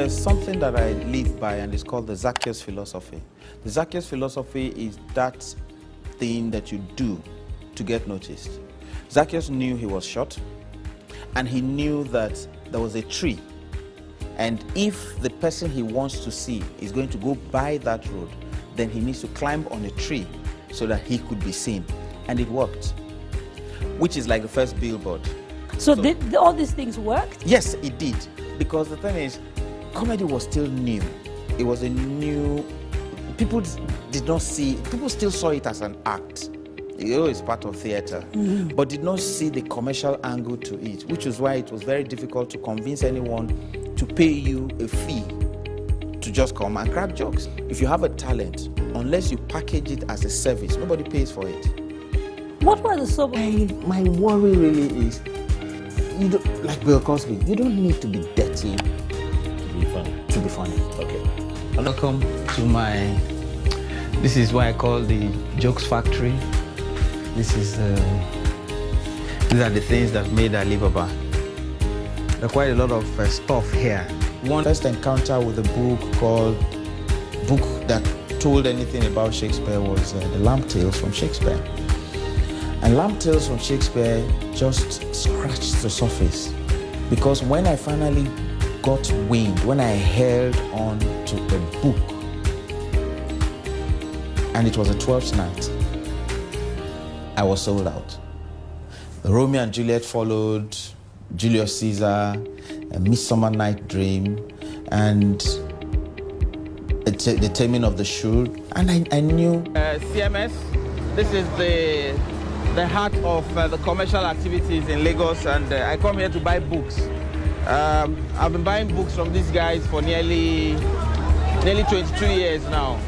There's something that I live by, and it's called the Zacchaeus philosophy. The Zacchaeus philosophy is that thing that you do to get noticed. Zacchaeus knew he was short, and he knew that there was a tree. And if the person he wants to see is going to go by that road, then he needs to climb on a tree so that he could be seen. And it worked, which is like the first billboard. So did all these things worked? Yes, it did. Because the thing is, comedy was still new. It was a new, people did not see, people still saw it as an act. It's part of theater, but did not see the commercial angle to it, which is why it was very difficult to convince anyone to pay you a fee to just come and crack jokes. If you have a talent, unless you package it as a service, nobody pays for it. What were the sub? My worry really is, you don't, like Bill Cosby, you don't need to be dirty to be funny. Okay. Welcome to my, this is what I call the Jokes Factory. These are the things that made Alibaba. There are quite a lot of stuff here. One first encounter with a book that told anything about Shakespeare was the Lamb Tales from Shakespeare. And Lamb Tales from Shakespeare just scratched the surface, because when I finally got wind, when I held on to a book, and it was a 12th night, I was sold out. Romeo and Juliet followed, Julius Caesar, A Midsummer Night Dream, and The Taming of the Shrew. And I knew... CMS, this is the heart of the commercial activities in Lagos, and I come here to buy books. I've been buying books from these guys for nearly 22 years now.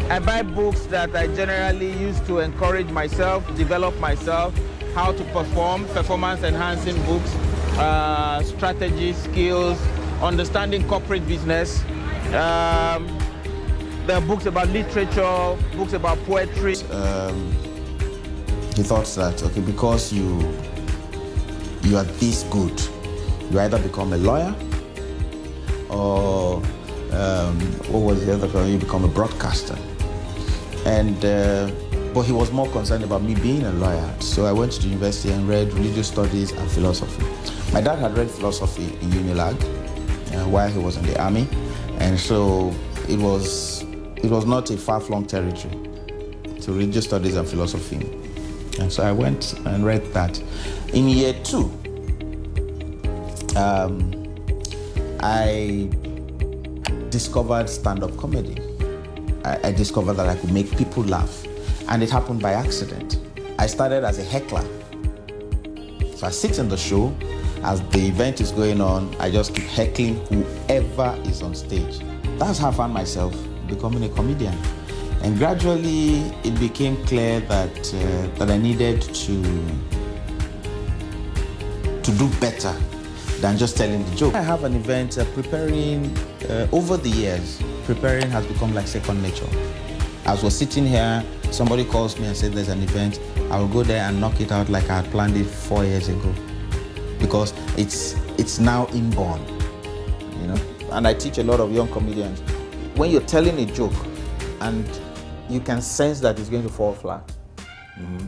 I buy books that I generally use to encourage myself, develop myself, how to perform, performance-enhancing books, strategy, skills, understanding corporate business. There are books about literature, books about poetry. He thought that, okay, because you are this good, you either become a lawyer or what was the other one? You become a broadcaster. And but he was more concerned about me being a lawyer. So I went to the university and read religious studies and philosophy. My dad had read philosophy in Unilag while he was in the army, and so it was not a far-flung territory to religious studies and philosophy. And so I went and read that. In year 2, I discovered stand-up comedy. I discovered that I could make people laugh, and it happened by accident. I started as a heckler. So I sit in the show, as the event is going on, I just keep heckling whoever is on stage. That's how I found myself becoming a comedian. And gradually, it became clear that I needed to do better than just telling the joke. I have an event preparing, over the years, preparing has become like second nature. As we're sitting here, somebody calls me and says there's an event, I will go there and knock it out like I had planned it 4 years ago. Because it's now inborn, you know? And I teach a lot of young comedians. When you're telling a joke and you can sense that it's going to fall flat,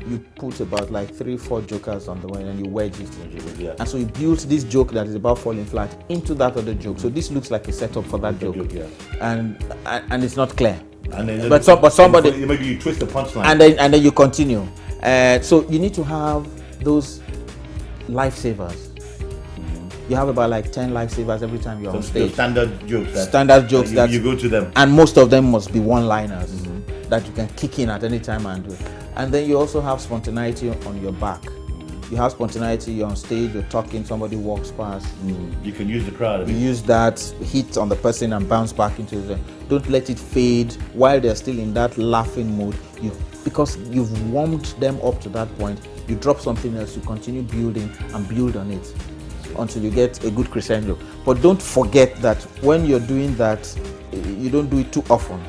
you put about like 3-4 jokers on the one and you wedge it. Yeah. And so you build this joke that is about falling flat into that other joke. So this looks like a setup for that joke. Yeah. And it's not clear. And then But somebody, maybe you twist the punchline. and then you continue. So you need to have those lifesavers. You have about like 10 lifesavers every time you're on stage. Standard jokes. Standard jokes that you go to them. And most of them must be one-liners that you can kick in at any time and do. And then you also have spontaneity on your back. You have spontaneity, you're on stage, you're talking, somebody walks past. You can use the crowd. You use that, hit on the person and bounce back into them. Don't let it fade while they're still in that laughing mood. Because you've warmed them up to that point, you drop something else, you continue building and build on it until you get a good crescendo. But don't forget that when you're doing that, you don't do it too often,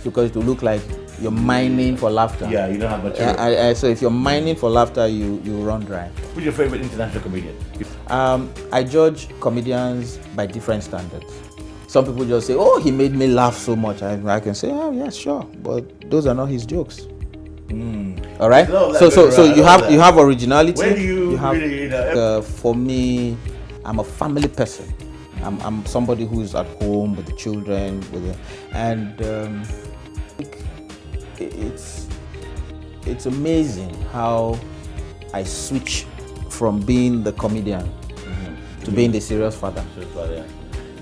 because it will look like you're mining for laughter. Yeah, you don't have material. So if you're mining for laughter, you run dry. Who's your favorite international comedian? I judge comedians by different standards. Some people just say, "Oh, he made me laugh so much." I can say, "Oh, yeah, sure," but those are not his jokes. All right. So you have originality. Where do you have, really? for me, I'm a family person. I'm somebody who's at home with the children, it's amazing how I switch from being the comedian to being the serious father.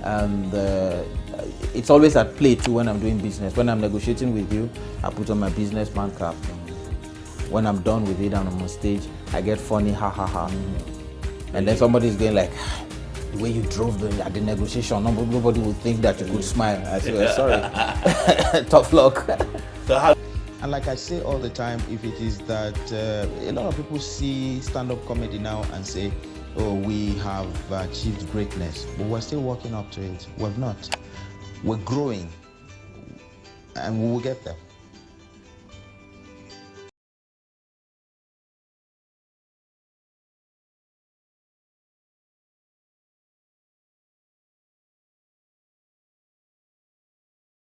And it's always at play too when I'm doing business. When I'm negotiating with you, I put on my businessman cap. When I'm done with it and I'm on stage, I get funny, ha ha ha. And then somebody's going like, the way you drove at the negotiation, nobody would think that you could smile. I say, well, sorry, tough luck. And like I say all the time, if it is that a lot of people see stand-up comedy now and say, oh, we have achieved greatness, but we're still working up to it. We're not. We're growing, and we will get there.